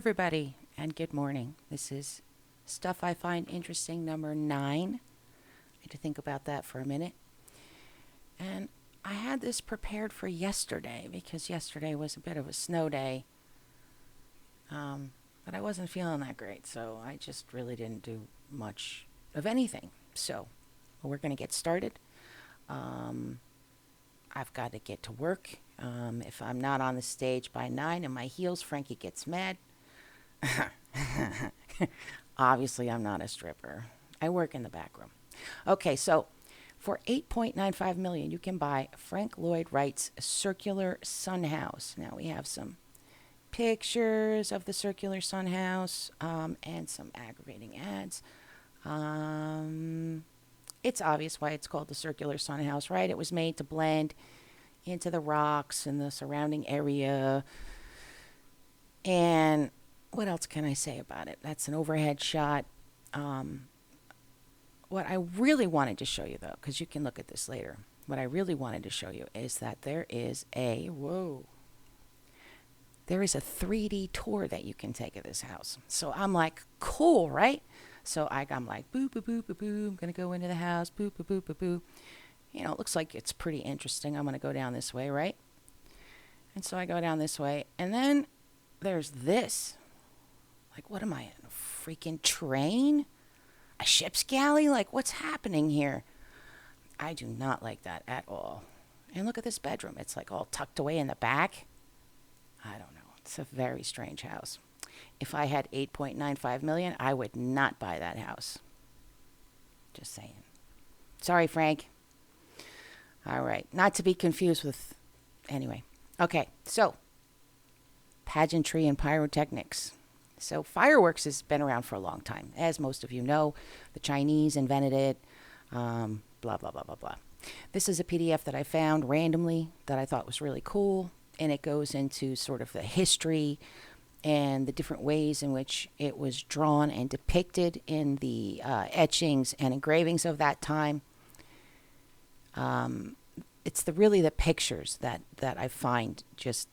everybody, and good morning. This is Stuff I Find Interesting number 9. I had to think about that for a minute. And I had this prepared for yesterday because yesterday was a bit of a snow day. But I wasn't feeling that great, so I just really didn't do much of anything. So we're going to get started. I've got to get to work. If I'm not on the stage by 9 and my heels, Frankie gets mad. Obviously, I'm not a stripper. I work in the back room. Okay, so for $8.95 million, you can buy Frank Lloyd Wright's circular sun house. Now we have some pictures of the circular sun house and some aggravating ads. It's obvious why it's called the circular sun house, right? It was made to blend into the rocks and the surrounding area. And what else can I say about it? That's an overhead shot. What I really wanted to show you, though, because you can look at this later, what I really wanted to show you is that there is a 3D tour that you can take of this house. So I'm like, cool, right? So I'm like, boo, boo, boo, boo, boo. I'm going to go into the house, boo, boo, boo, boo, boo. You know, it looks like it's pretty interesting. I'm going to go down this way, right? And so I go down this way. And then there's this. Like, what am I, in a freaking train? A ship's galley? Like, what's happening here? I do not like that at all. And look at this bedroom. It's like all tucked away in the back. I don't know. It's a very strange house. If I had $8.95 million, I would not buy that house. Just saying. Sorry, Frank. All right. Not to be confused with... Anyway. Okay. So, pageantry and pyrotechnics. So, fireworks has been around for a long time. As most of you know, the Chinese invented it. Blah, blah, blah, blah, blah. This is a PDF that I found randomly that I thought was really cool. And it goes into sort of the history and the different ways in which it was drawn and depicted in the etchings and engravings of that time. It's really the pictures that I find just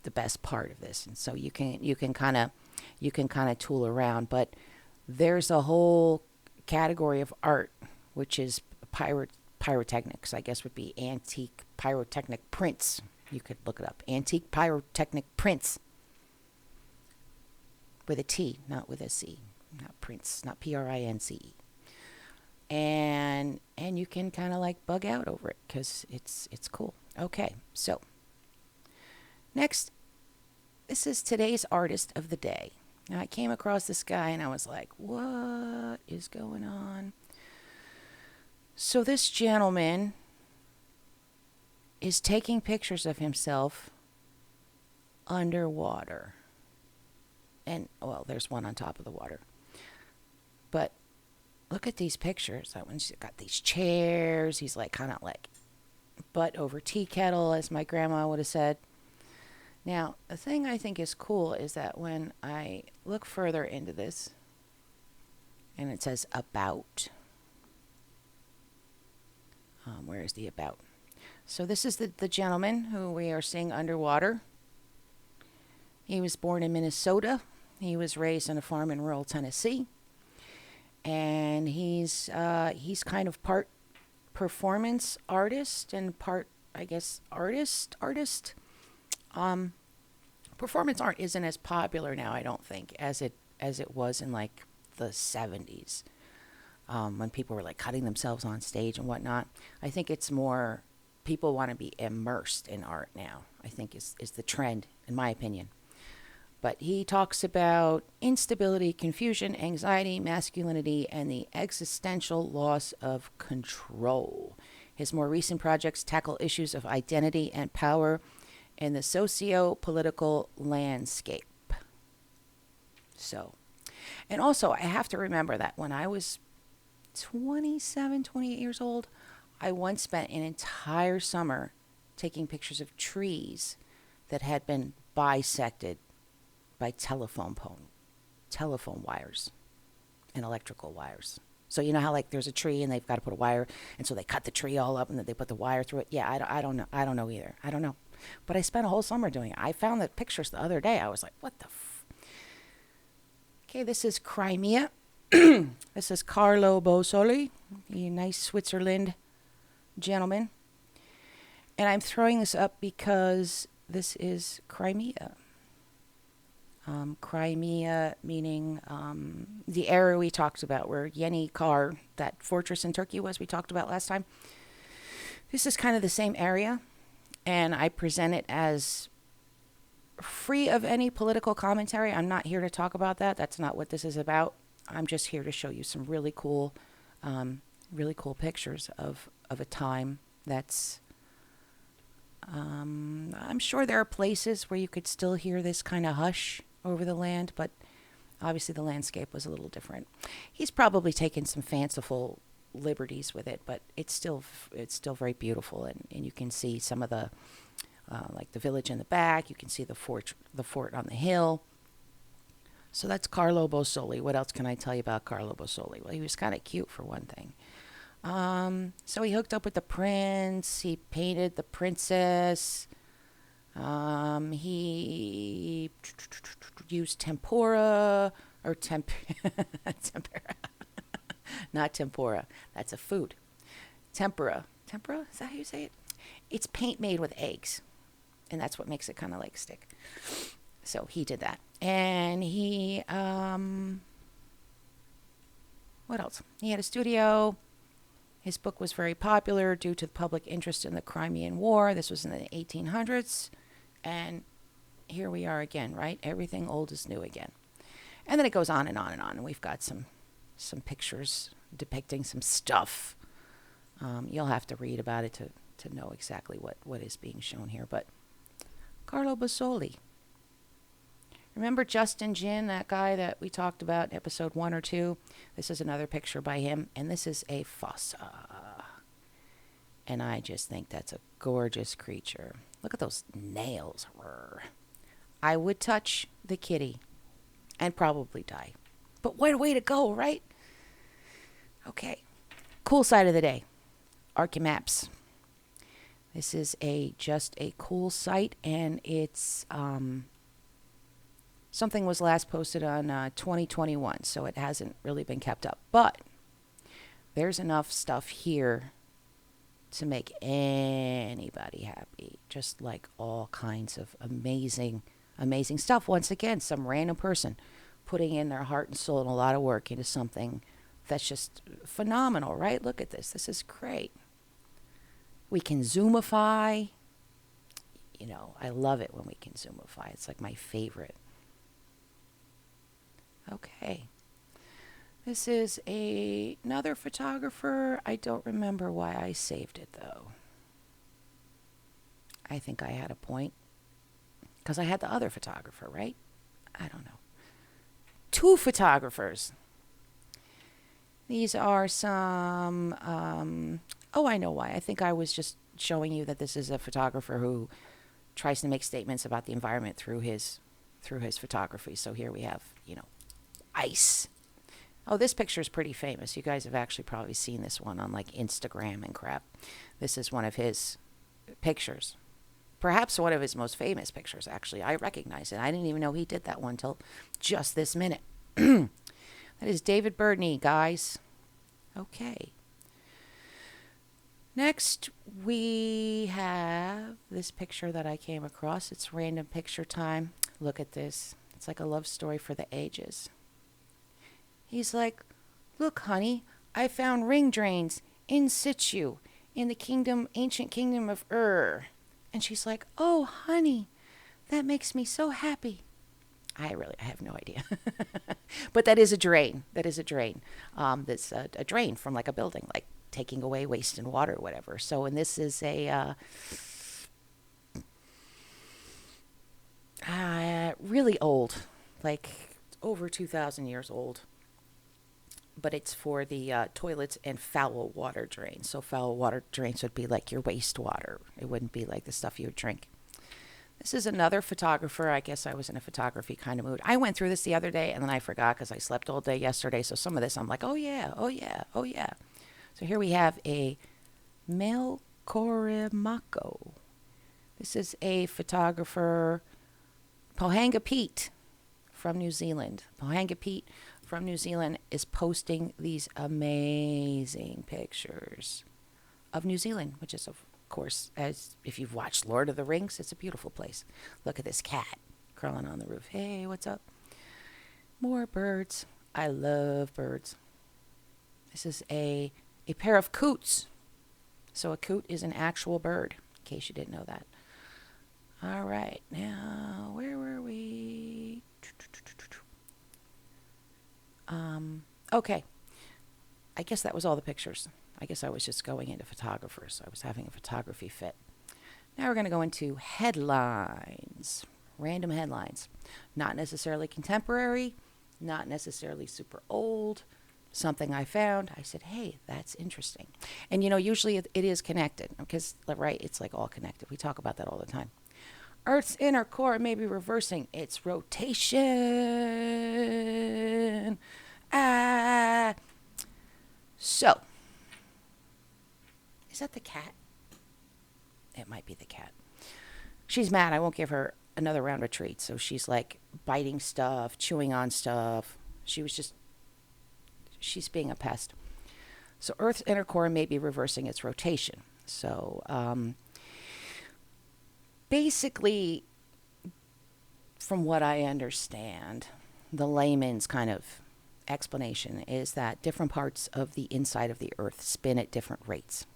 the best part of this. And so you can kind of tool around, but there's a whole category of art which is pyrotechnics. I guess would be antique pyrotechnic prints. You could look it up. Antique pyrotechnic prints. With a T, not with a C. Not prints, not Prince. And you can kind of like bug out over it because it's cool. Okay, so next, this is today's artist of the day. Now, I came across this guy and I was like, what is going on? So this gentleman is taking pictures of himself underwater. And, well, there's one on top of the water. But look at these pictures. That one's got these chairs. He's like kind of like butt over tea kettle, as my grandma would have said. Now, the thing I think is cool is that when I look further into this, and it says about. Where is the about? So this is the gentleman who we are seeing underwater. He was born in Minnesota. He was raised on a farm in rural Tennessee. And he's kind of part performance artist and part, I guess, artist. Performance art isn't as popular now, I don't think, as it was in like the 70s. When people were like cutting themselves on stage and whatnot. I think it's more people want to be immersed in art now, I think is the trend, in my opinion. But he talks about instability, confusion, anxiety, masculinity, and the existential loss of control. His more recent projects tackle issues of identity and power in the socio-political landscape. So, and also I have to remember that when I was 28 years old, I once spent an entire summer taking pictures of trees that had been bisected by telephone wires and electrical wires. So you know how like there's a tree and they've got to put a wire, and so they cut the tree all up and then they put the wire through it. Yeah, I don't know. I don't know either. I don't know. But I spent a whole summer doing it. I found the pictures the other day. I was like, what the Okay, this is Crimea. This is Carlo Bossoli, a nice Switzerland gentleman. And I'm throwing this up because this is Crimea. Crimea meaning the area we talked about where Yeni Kar, that fortress in Turkey was, we talked about last time. This is kind of the same area, and I present it as free of any political commentary. I'm not here to talk about that. That's not what this is about. I'm just here to show you some really cool pictures of a time that's. I'm sure there are places where you could still hear this kind of hush over the land, but obviously the landscape was a little different. He's probably taken some fanciful liberties with it, but it's still very beautiful, and you can see some of the like the village in the back. You can see the fort on the hill. So that's Carlo Bossoli. What else can I tell you about Carlo Bossoli? Well, he was kind of cute for one thing. So he hooked up with the prince. He painted the princess. He used tempura or tempura, not tempura. That's a food. Tempura. Tempura? Is that how you say it? It's paint made with eggs, and that's what makes it kind of like stick. So he did that, and he what else? He had a studio. His book was very popular due to the public interest in the Crimean War. This was in the 1800s. And here we are again, right? Everything old is new again. And then it goes on and on and on. And we've got some pictures depicting some stuff. You'll have to read about it to know exactly what is being shown here. But Carlo Bossoli. Remember Justin Jin, that guy that we talked about in episode 1 or 2? This is another picture by him, and this is a fossa. And I just think that's a gorgeous creature. Look at those nails. I would touch the kitty and probably die. But what a way to go, right? Okay. Cool side of the day. Archimaps. This is just a cool site, and it's something was last posted on 2021, so it hasn't really been kept up. But there's enough stuff here to make anybody happy. Just like all kinds of amazing stuff. Once again, some random person putting in their heart and soul and a lot of work into something that's just phenomenal, right? Look at this. This is great. We can zoomify. You know, I love it when we can zoomify. It's like my favorite. Okay. This is another photographer. I don't remember why I saved it, though. I think I had a point. Because I had the other photographer, right? I don't know. 2 photographers. These are some... oh, I know why. I think I was just showing you that this is a photographer who tries to make statements about the environment through his photography. So here we have, ice. Oh, this picture is pretty famous. You guys have actually probably seen this one on like Instagram and crap. This is one of his pictures. Perhaps one of his most famous pictures, actually. I recognize it. I didn't even know he did that one till just this minute. That is David Burdney, guys. Okay. Next, we have this picture that I came across. It's random picture time. Look at this. It's like a love story for the ages. He's like, look, honey, I found ring drains in situ in the ancient kingdom of Ur. And she's like, oh, honey, that makes me so happy. I have no idea. But that is a drain. That's a drain from like a building, like taking away waste and water or whatever. So, and this is a really old, like over 2,000 years old. But it's for the toilets and foul water drains. So foul water drains would be like your wastewater. It wouldn't be like the stuff you would drink. This is another photographer. I guess I was in a photography kind of mood. I went through this the other day, and then I forgot because I slept all day yesterday. So some of this I'm like, oh yeah. So here we have a Mel Korimako. This is a photographer, Pohanga Pete from New Zealand. Pohanga Pete from New Zealand is posting these amazing pictures of New Zealand, which is, of course, as if you've watched Lord of the Rings, it's a beautiful place. Look at this cat curling on the roof. Hey, what's up? More birds. I love birds. This is a pair of coots. So a coot is an actual bird, in case you didn't know that. All right, now, where were we? Okay. I guess that was all the pictures. I guess I was just going into photographers. I was having a photography fit. Now we're going to go into headlines. Random headlines. Not necessarily contemporary, not necessarily super old. Something I found. I said, hey, that's interesting. And, usually it is connected because, right, it's like all connected. We talk about that all the time. Earth's inner core may be reversing its rotation. So, is that the cat? It might be the cat. She's mad. I won't give her another round of treats. So she's like biting stuff, chewing on stuff. She's being a pest. So Earth's inner core may be reversing its rotation. So, basically, from what I understand, the layman's kind of explanation is that different parts of the inside of the Earth spin at different rates.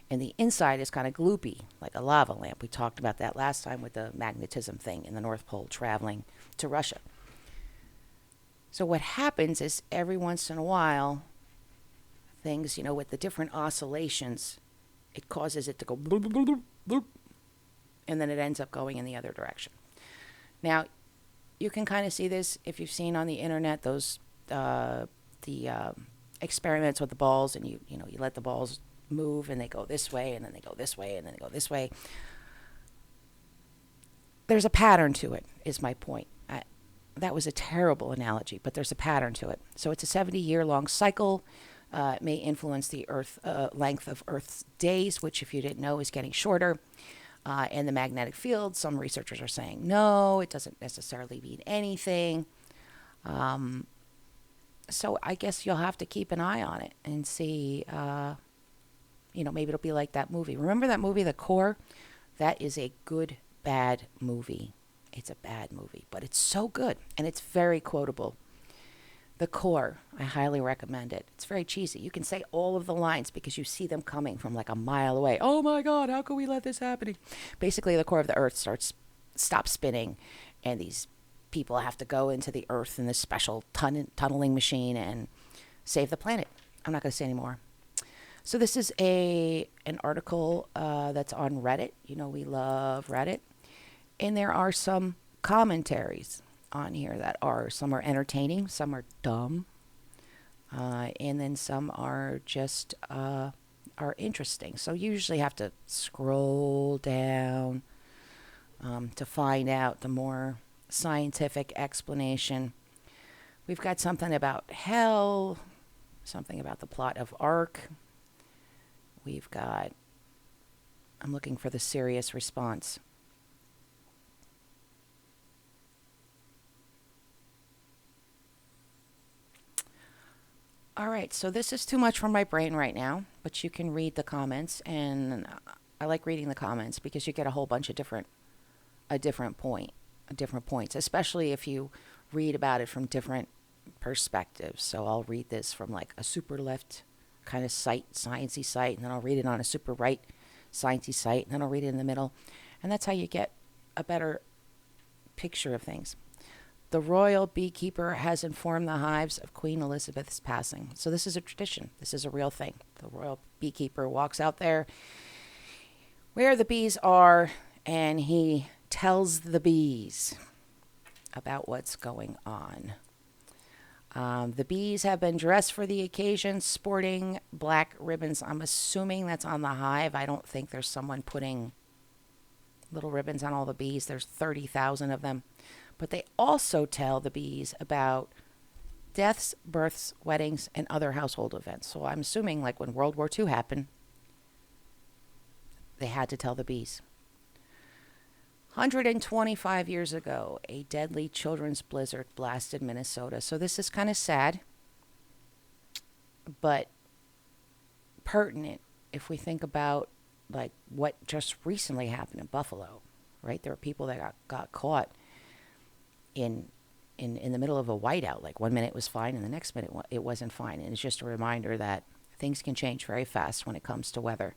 And the inside is kind of gloopy, like a lava lamp. We talked about that last time with the magnetism thing in the North Pole traveling to Russia. So what happens is every once in a while, things, with the different oscillations, it causes it to go bloop, bloop, bloop, bloop, and then it ends up going in the other direction. Now, you can kind of see this if you've seen on the internet those experiments with the balls, and you let the balls move, and they go this way, and then they go this way, and then they go this way. There's a pattern to it, is my point. That was a terrible analogy, but there's a pattern to it. So it's a 70-year-long cycle. It may influence the length of Earth's days, which, if you didn't know, is getting shorter. And the magnetic field, some researchers are saying, no, it doesn't necessarily mean anything. So I guess you'll have to keep an eye on it and see, maybe it'll be like that movie. Remember that movie, The Core? That is a good, bad movie. It's a bad movie, but it's so good, and it's very quotable. The Core, I highly recommend it. It's very cheesy. You can say all of the lines because you see them coming from like a mile away. Oh my God, how could we let this happen? Basically, the core of the Earth stops spinning, and these people have to go into the Earth in this special tunneling machine and save the planet. I'm not going to say any more. So this is an article that's on Reddit. We love Reddit. And there are some commentaries on here that some are entertaining, some are dumb, and then some are just are interesting. So you usually have to scroll down to find out the more scientific explanation. We've got something about hell, something about the plot of Ark. I'm looking for the serious response. All right, so this is too much for my brain right now, but you can read the comments, and I like reading the comments because you get a whole bunch of different points, especially if you read about it from different perspectives. So I'll read this from like a super left kind of sciencey site, and then I'll read it on a super right sciencey site, and then I'll read it in the middle, and that's how you get a better picture of things. The royal beekeeper has informed the hives of Queen Elizabeth's passing. So this is a tradition. This is a real thing. The royal beekeeper walks out there where the bees are, and he tells the bees about what's going on. The bees have been dressed for the occasion, sporting black ribbons. I'm assuming that's on the hive. I don't think there's someone putting little ribbons on all the bees. There's 30,000 of them. But they also tell the bees about deaths, births, weddings, and other household events. So I'm assuming like when World War II happened, they had to tell the bees. 125 years ago, a deadly children's blizzard blasted Minnesota. So this is kind of sad, but pertinent if we think about like what just recently happened in Buffalo, right? There were people that got caught in the middle of a whiteout. Like 1 minute it was fine and the next minute it wasn't fine. And it's just a reminder that things can change very fast when it comes to weather,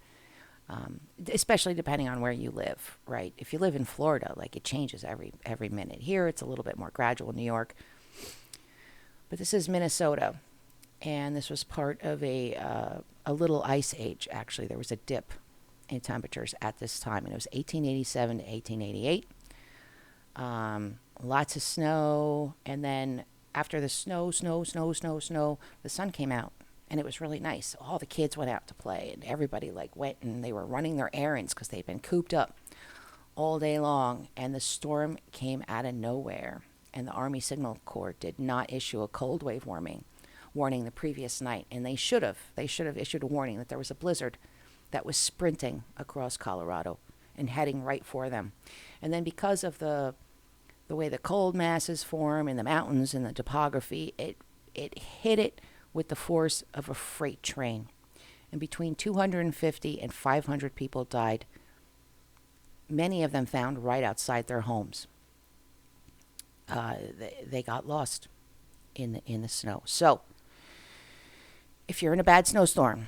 especially depending on where you live, right? If you live in Florida, like it changes every minute. Here it's a little bit more gradual in New York. But this is Minnesota, and this was part of a little ice age, actually. There was a dip in temperatures at this time, and it was 1887 to 1888. Lots of snow, and then after the snow, the sun came out, and it was really nice. All the kids went out to play, and everybody like went, and they were running their errands because they'd been cooped up all day long, and the storm came out of nowhere, and the Army Signal Corps did not issue a cold wave warning the previous night, and they should have issued a warning that there was a blizzard that was sprinting across Colorado and heading right for them. And then because of the way the cold masses form in the mountains and the topography, it hit it with the force of a freight train. And between 250 and 500 people died, many of them found right outside their homes. They got lost in the snow. So, if you're in a bad snowstorm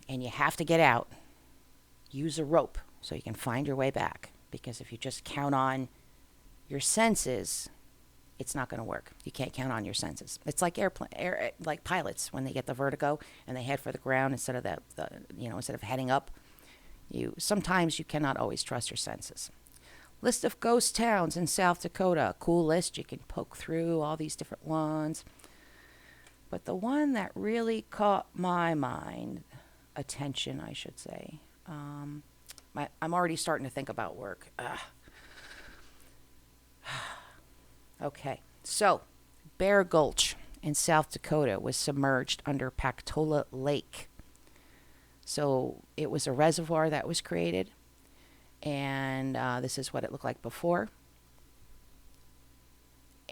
and you have to get out, use a rope so you can find your way back. Because if you just count on your senses, it's not going to work. You can't count on your senses. It's like like pilots when they get the vertigo and they head for the ground instead of instead of heading up. Sometimes you cannot always trust your senses. List of ghost towns in South Dakota. Cool list. You can poke through all these different ones. But the one that really caught my attention, I should say. I'm already starting to think about work. Okay, so Bear Gulch in South Dakota was submerged under Pactola Lake. So it was a reservoir that was created, and this is what it looked like before.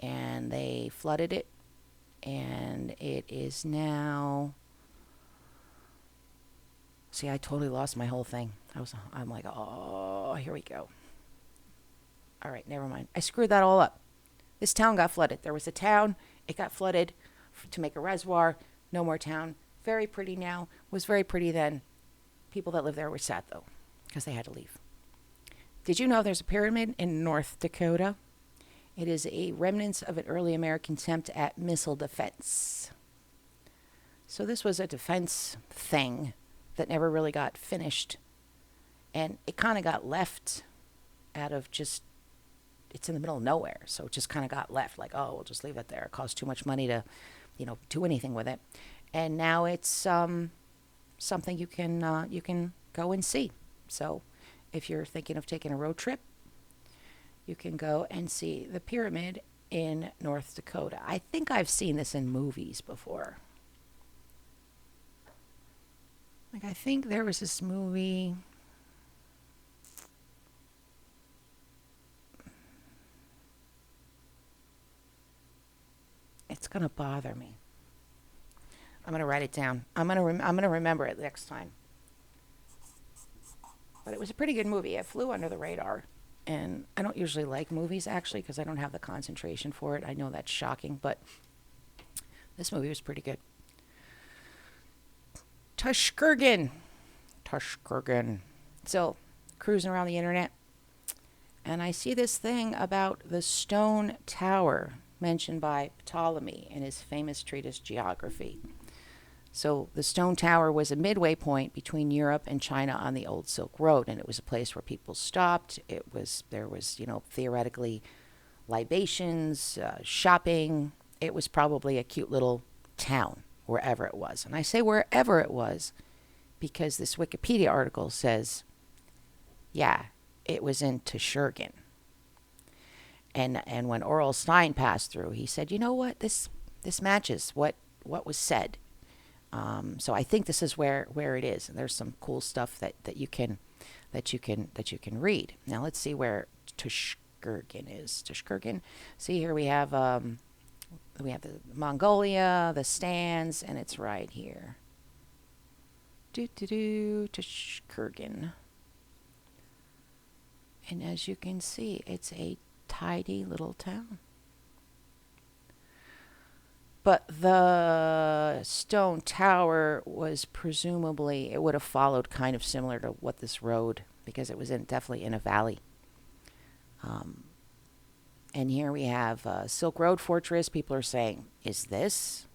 And they flooded it, and it is now... See, I totally lost my whole thing. I'm like, oh, here we go. All right, never mind. I screwed that all up. This town got flooded. There was a town. It got flooded to make a reservoir. No more town. Very pretty now. Was very pretty then. People that live there were sad, though, because they had to leave. Did you know there's a pyramid in North Dakota? It is a remnants of an early American attempt at missile defense. So this was a defense thing that never really got finished. And it kind of got left out of just... It's in the middle of nowhere, so it just kind of got left. Like, oh, we'll just leave it there. It costs too much money to, do anything with it. And now it's something you can go and see. So, if you're thinking of taking a road trip, you can go and see the pyramid in North Dakota. I think I've seen this in movies before. Like, I think there was this movie... It's going to bother me. I'm going to write it down. I'm going to remember it next time. But it was a pretty good movie. It flew under the radar. And I don't usually like movies, actually, because I don't have the concentration for it. I know that's shocking, but this movie was pretty good. Tushkurgan. So, cruising around the internet, and I see this thing about the Stone Tower mentioned by Ptolemy in his famous treatise Geography. So the Stone Tower was a midway point between Europe and China on the Old Silk Road, and it was a place where people stopped. There was theoretically libations, shopping. It was probably a cute little town wherever it was. And I say wherever it was because this Wikipedia article says, yeah, it was in Tushkurgan. And when Oral Stein passed through, he said, you know what, this matches what was said. So I think this is where it is. And there's some cool stuff that you can read. Now let's see where is. Tushkurgan. See here we have the Mongolia, the stands, and it's right here. Tushkurgan. And as you can see, it's a tidy little town. But the stone tower was presumably, it would have followed kind of similar to what this road, because it was definitely in a valley. And here we have Silk Road Fortress. People are saying, is this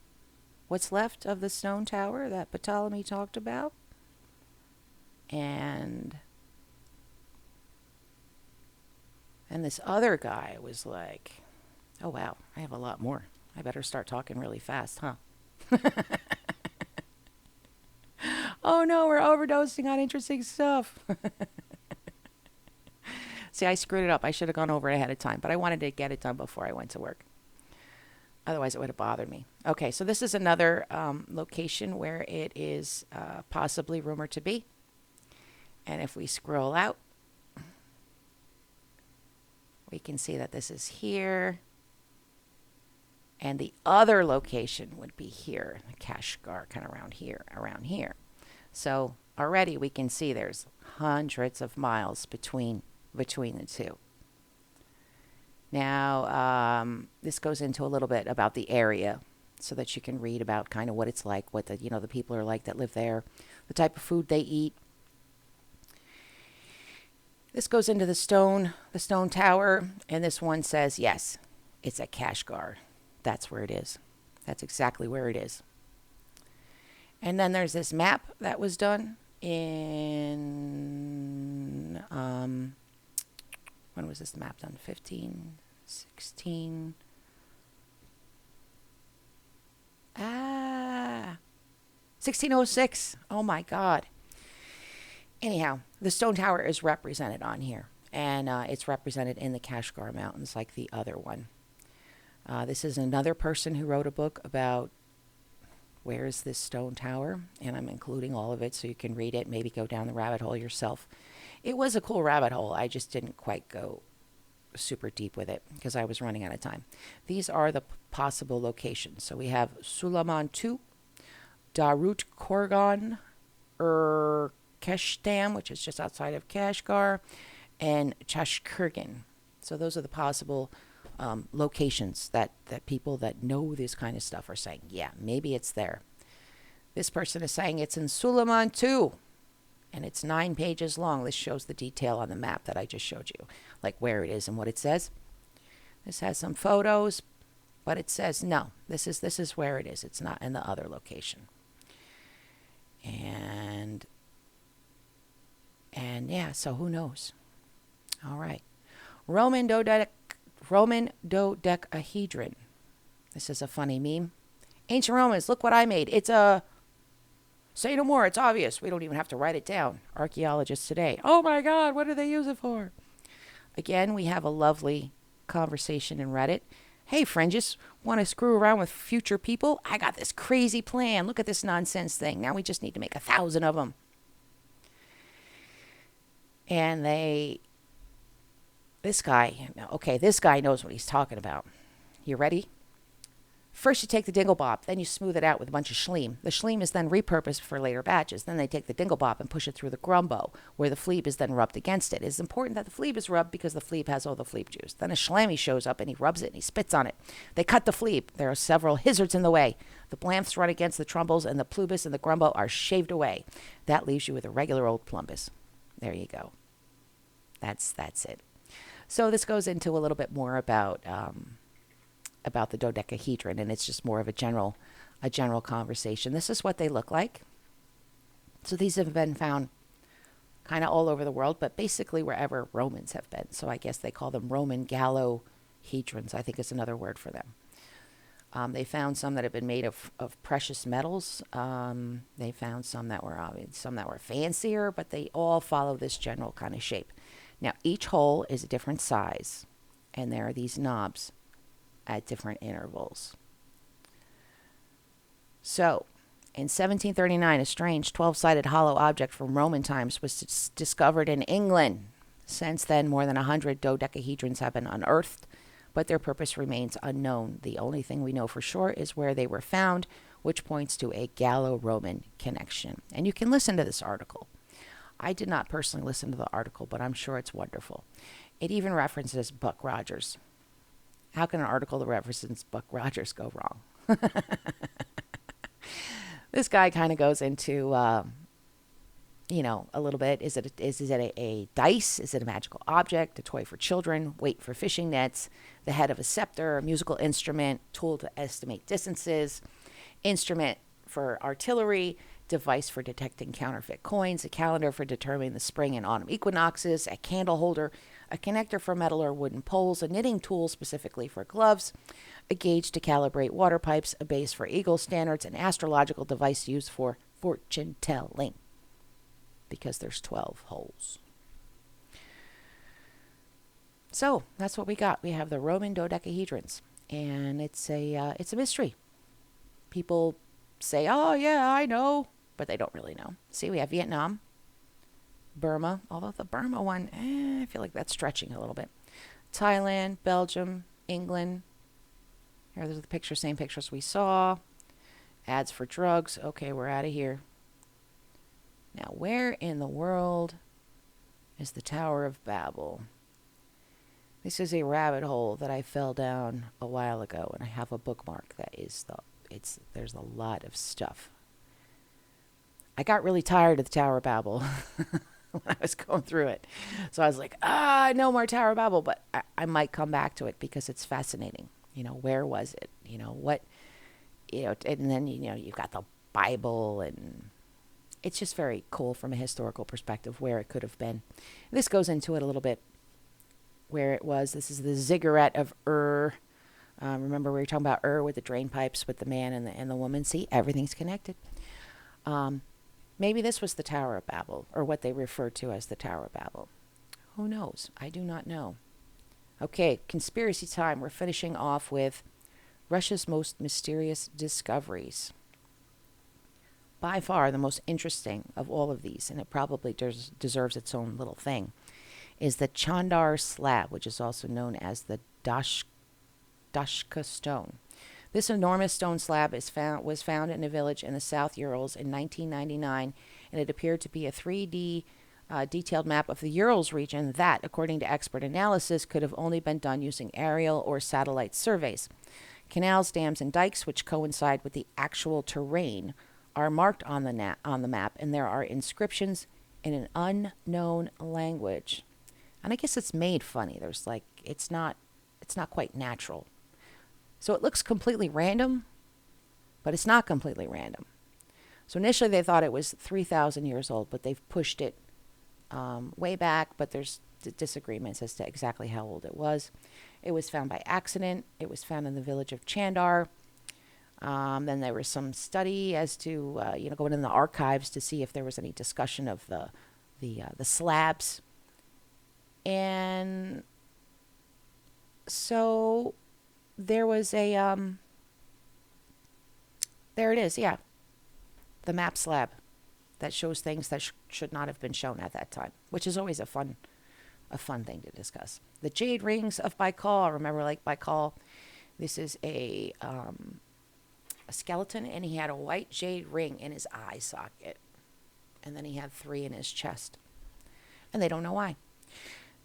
what's left of the stone tower that Ptolemy talked about? And this other guy was like, oh wow, I have a lot more. I better start talking really fast, huh? Oh no, we're overdosing on interesting stuff. See, I screwed it up. I should have gone over it ahead of time, but I wanted to get it done before I went to work. Otherwise, it would have bothered me. Okay, so this is another location where it is possibly rumored to be. And if we scroll out, we can see that this is here. And the other location would be here, Kashgar, kind of around here. So already we can see there's hundreds of miles between the two. Now, this goes into a little bit about the area so that you can read about kind of what it's like, what the people are like that live there, the type of food they eat. This goes into the stone tower, and this one says, yes, it's at Kashgar. That's where it is. That's exactly where it is. And then there's this map that was done in, when was this map done? 16. 1606. Oh my God. Anyhow, the stone tower is represented on here, and it's represented in the Kashgar Mountains like the other one. This is another person who wrote a book about where is this stone tower, and I'm including all of it so you can read it, maybe go down the rabbit hole yourself. It was a cool rabbit hole. I just didn't quite go super deep with it because I was running out of time. These are the possible locations. So we have Suleiman II, Darut Korgan, Keshtam, which is just outside of Kashgar, and Chashkurgan. So those are the possible locations that people that know this kind of stuff are saying, yeah, maybe it's there. This person is saying it's in Suleiman II, and it's 9 pages long. This shows the detail on the map that I just showed you, like where it is and what it says. This has some photos, but it says no, this is where it is. It's not in the other location. And yeah, so who knows? All right. Roman Dodecahedron. This is a funny meme. Ancient Romans, look what I made. It's a... Say no more, it's obvious. We don't even have to write it down. Archaeologists today. Oh my God, what do they use it for? Again, we have a lovely conversation in Reddit. Hey, fringes, want to screw around with future people? I got this crazy plan. Look at this nonsense thing. Now we just need to make 1,000 of them. And this guy knows what he's talking about. You ready? First you take the dinglebop, then you smooth it out with a bunch of schleem. The schleem is then repurposed for later batches. Then they take the dinglebop and push it through the grumbo, where the fleeb is then rubbed against it. It's important that the fleeb is rubbed because the fleeb has all the fleeb juice. Then a schlammy shows up and he rubs it and he spits on it. They cut the fleeb. There are several hizzards in the way. The blamphs run against the trumbles, and the plubis and the grumbo are shaved away. That leaves you with a regular old plumbus. There you go. That's it. So this goes into a little bit more about the dodecahedron, and it's just more of a general conversation. This is what they look like. So these have been found kind of all over the world, but basically wherever Romans have been. So I guess they call them Roman gallohedrons, I think is another word for them. They found some that have been made of precious metals. They found some that were fancier, but they all follow this general kind of shape. Now, each hole is a different size, and there are these knobs at different intervals. So, in 1739, a strange 12-sided hollow object from Roman times was discovered in England. Since then, more than 100 dodecahedrons have been unearthed, but their purpose remains unknown. The only thing we know for sure is where they were found, which points to a Gallo-Roman connection. And you can listen to this article. I did not personally listen to the article, but I'm sure it's wonderful. It even references Buck Rogers. How can an article that references Buck Rogers go wrong? This guy kind of goes into, a little bit. Is it a dice? Is it a magical object? A toy for children? Weight for fishing nets? The head of a scepter? A musical instrument? Tool to estimate distances? Instrument for artillery? Device for detecting counterfeit coins? A calendar for determining the spring and autumn equinoxes? A candle holder? A connector for metal or wooden poles? A knitting tool specifically for gloves? A gauge to calibrate water pipes? A base for eagle standards? An astrological device used for fortune telling, because there's 12 holes. So that's what we got. We have the Roman dodecahedrons, and it's a mystery. People say, "Oh yeah, I know," but they don't really know. See, we have Vietnam, Burma, although the Burma one, I feel like that's stretching a little bit. Thailand, Belgium, England. Here's the picture, same pictures we saw. Ads for drugs. Okay, we're out of here. Now, where in the world is the Tower of Babel? This is a rabbit hole that I fell down a while ago, and I have a bookmark that is there's a lot of stuff. I got really tired of the Tower of Babel when I was going through it. So I was like, no more Tower of Babel, but I might come back to it because it's fascinating. Where was it? What, and then, you've got the Bible, and it's just very cool from a historical perspective where it could have been. This goes into it a little bit, where it was. This is the ziggurat of Ur. Remember we were talking about Ur with the drain pipes with the man and the woman. See, everything's connected. Maybe this was the Tower of Babel, or what they refer to as the Tower of Babel. Who knows? I do not know. Okay, conspiracy time. We're finishing off with Russia's most mysterious discoveries. By far the most interesting of all of these, and it probably deserves its own little thing, is the Chandar slab, which is also known as the Dashka stone. This enormous stone slab was found in a village in the South Urals in 1999, and it appeared to be a 3D detailed map of the Urals region that, according to expert analysis, could have only been done using aerial or satellite surveys. Canals, dams, and dikes, which coincide with the actual terrain, are marked on the map, and there are inscriptions in an unknown language. And I guess it's made funny. There's it's not quite natural. So it looks completely random, but it's not completely random. So initially they thought it was 3,000 years old, but they've pushed it way back, but there's disagreements as to exactly how old it was. It was found by accident. It was found in the village of Chandar. Then there was some study as to, going in the archives to see if there was any discussion of the slabs. And so there was a, there it is, yeah. The map slab that shows things that should not have been shown at that time, which is always a fun thing to discuss. The jade rings of Baikal. Remember, Baikal, this is a skeleton, and he had a white jade ring in his eye socket, and then he had 3 in his chest, and they don't know why.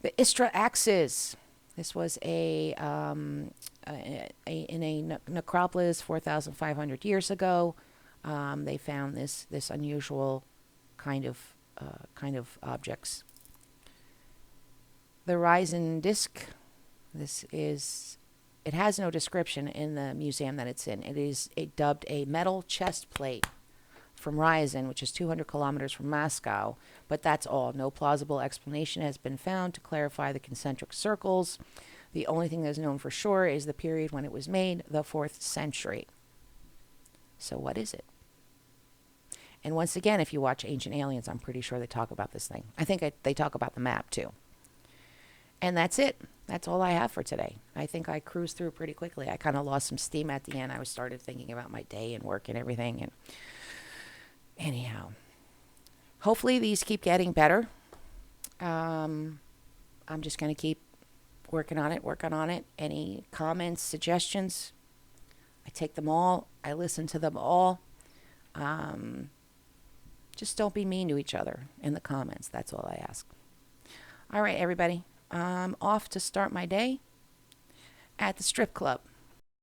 The Istra axes. This was in a necropolis 4,500 years ago. They found this unusual kind of objects. The Ryzen disc. It has no description in the museum that it's in. It is dubbed a metal chest plate from Ryazan, which is 200 kilometers from Moscow, but that's all. No plausible explanation has been found to clarify the concentric circles. The only thing that's known for sure is the period when it was made, the 4th century. So what is it? And once again, if you watch Ancient Aliens, I'm pretty sure they talk about this thing. I think they talk about the map too. And that's it. That's all I have for today. I think I cruised through pretty quickly. I kind of lost some steam at the end. I started thinking about my day and work and everything. And anyhow, hopefully these keep getting better. I'm just going to keep working on it. Any comments, suggestions, I take them all. I listen to them all. Um, just don't be mean to each other in the comments. That's all I ask. All right, everybody. I'm off to start my day at the strip club.